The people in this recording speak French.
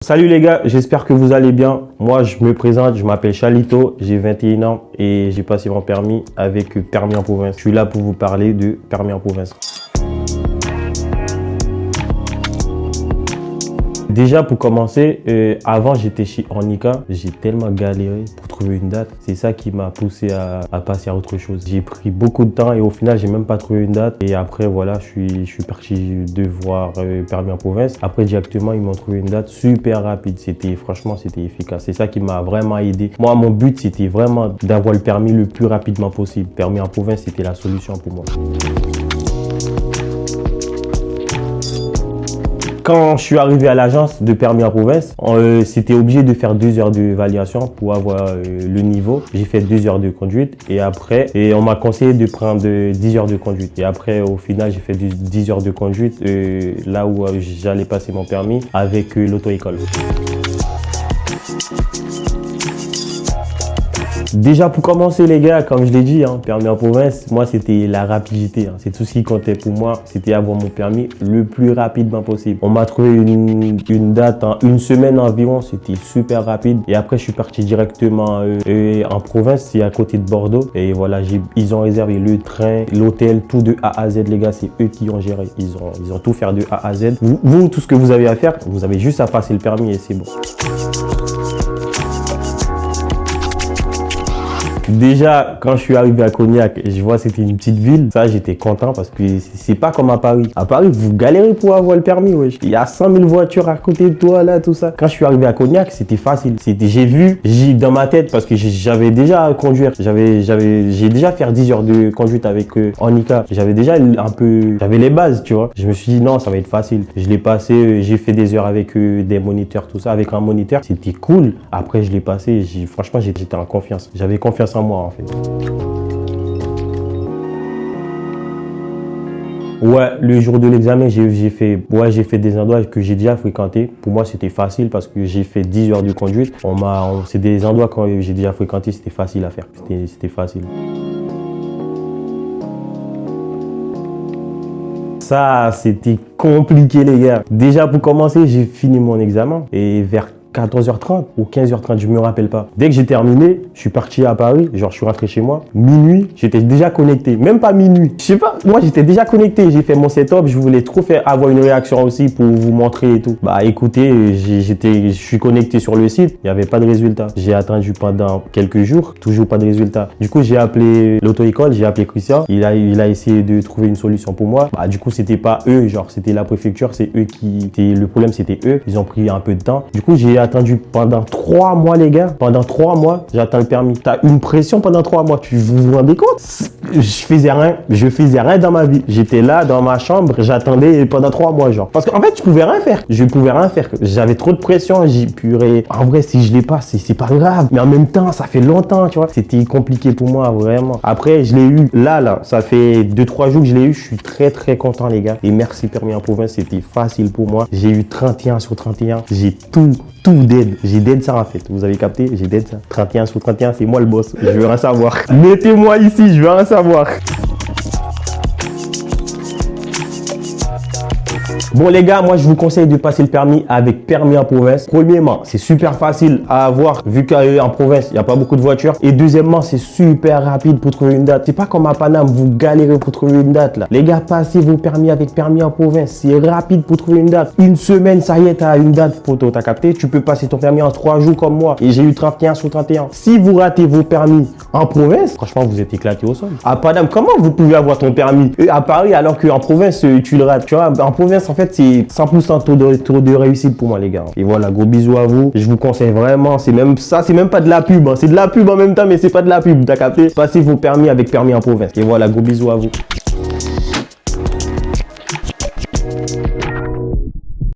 Salut les gars, j'espère que vous allez bien. Moi, je me présente, je m'appelle Chalito, j'ai 21 ans et j'ai passé mon permis avec Permis en province. Je suis là pour vous parler de Permis en province. Déjà pour commencer, avant j'étais chez Ornica, j'ai tellement galéré pour trouver une date. C'est ça qui m'a poussé à passer à autre chose. J'ai pris beaucoup de temps et au final j'ai même pas trouvé une date. Et après voilà, je suis parti de voir Permis en province. Après directement ils m'ont trouvé une date super rapide. Franchement c'était efficace. C'est ça qui m'a vraiment aidé. Moi mon but c'était vraiment d'avoir le permis le plus rapidement possible. Permis en province c'était la solution pour moi. Quand je suis arrivé à l'agence de permis en province, c'était obligé de faire 2 heures d'évaluation pour avoir le niveau. J'ai fait 2 heures de conduite et après, on m'a conseillé de prendre 10 heures de conduite. Et après, au final, j'ai fait 10 heures de conduite là où j'allais passer mon permis avec l'auto-école. Déjà pour commencer les gars, comme je l'ai dit, permis en province, moi c'était la rapidité. C'est tout ce qui comptait pour moi, c'était avoir mon permis le plus rapidement possible. On m'a trouvé une date en 1 semaine environ, c'était super rapide. Et après je suis parti directement en province, c'est à côté de Bordeaux. Et voilà, ils ont réservé le train, l'hôtel, tout de A à Z les gars, c'est eux qui ont géré. Ils ont tout fait de A à Z. Vous, tout ce que vous avez à faire, vous avez juste à passer le permis et c'est bon. Déjà, quand je suis arrivé à Cognac, je vois que c'était une petite ville. Ça, j'étais content parce que c'est pas comme à Paris. À Paris, vous galérez pour avoir le permis, wesh. Il y a 100 000 voitures à côté de toi, là, tout ça. Quand je suis arrivé à Cognac, c'était facile. J'ai dans ma tête, parce que j'avais déjà à conduire. J'ai déjà fait 10 heures de conduite avec Ornica. J'avais déjà j'avais les bases, tu vois. Je me suis dit, non, ça va être facile. Je l'ai passé, j'ai fait des heures avec des moniteurs, tout ça. Avec un moniteur, c'était cool. Après, je l'ai passé. Franchement, j'étais en confiance. J'avais confiance en moi en fait. Ouais, le jour de l'examen, j'ai fait des endroits que j'ai déjà fréquentés. Pour moi, c'était facile parce que j'ai fait 10 heures de conduite. C'est des endroits quand j'ai déjà fréquenté, c'était facile à faire. C'était facile. Ça, c'était compliqué les gars. Déjà pour commencer, j'ai fini mon examen et vers 14h30 ou 15h30, je me rappelle pas. Dès que j'ai terminé, je suis parti à Paris, genre je suis rentré chez moi. Minuit, j'étais déjà connecté, même pas minuit. Je sais pas, moi j'étais déjà connecté, j'ai fait mon setup, je voulais trop avoir une réaction aussi pour vous montrer et tout. Bah écoutez, je suis connecté sur le site, il n'y avait pas de résultat. J'ai attendu pendant quelques jours, toujours pas de résultat. Du coup, j'ai appelé l'auto-école, j'ai appelé Christian, il a essayé de trouver une solution pour moi. Bah du coup, c'était pas eux, genre c'était la préfecture, le problème c'était eux, ils ont pris un peu de temps. Du coup, j'ai attendu pendant 3 mois les gars. Pendant 3 mois, j'attends le permis. T'as une pression pendant 3 mois. Vous rendez compte? Je faisais rien dans ma vie. J'étais là dans ma chambre, j'attendais pendant 3 mois genre. Parce qu'en fait, je pouvais rien faire. J'avais trop de pression. En vrai, si je l'ai pas, c'est pas grave. Mais en même temps, ça fait longtemps, tu vois. C'était compliqué pour moi, vraiment. Après, je l'ai eu. Là, ça fait 2-3 jours que je l'ai eu. Je suis très, très content, les gars. Et merci Permis en province, c'était facile pour moi. J'ai eu 31 sur 31. J'ai tout dead. J'ai dead ça en fait. Vous avez capté? J'ai dead ça. 31 sur 31, c'est moi le boss. Je veux rien savoir. Mettez-moi ici, je veux rien savoir. Bon les gars, moi je vous conseille de passer le permis avec Permis en province. Premièrement, c'est super facile à avoir vu qu'en province, il n'y a pas beaucoup de voitures. Et deuxièmement, c'est super rapide pour trouver une date. C'est pas comme à Paname, vous galérez pour trouver une date là. Les gars, passez vos permis avec Permis en province. C'est rapide pour trouver une date. 1 semaine, ça y est, t'as une date photo, t'as capté? Tu peux passer ton permis en 3 jours comme moi. Et j'ai eu 31 sur 31. Si vous ratez vos permis en province, franchement, vous êtes éclaté au sol. À Paname, comment vous pouvez avoir ton permis à Paris alors qu'en province, tu le rates? Tu vois, en province, en fait, c'est 100% taux de réussite pour moi, les gars. Et voilà, gros bisous à vous. Je vous conseille vraiment, c'est même pas de la pub. C'est de la pub en même temps, mais c'est pas de la pub. T'as capté? Passez vos permis avec Permis en province. Et voilà, gros bisous à vous.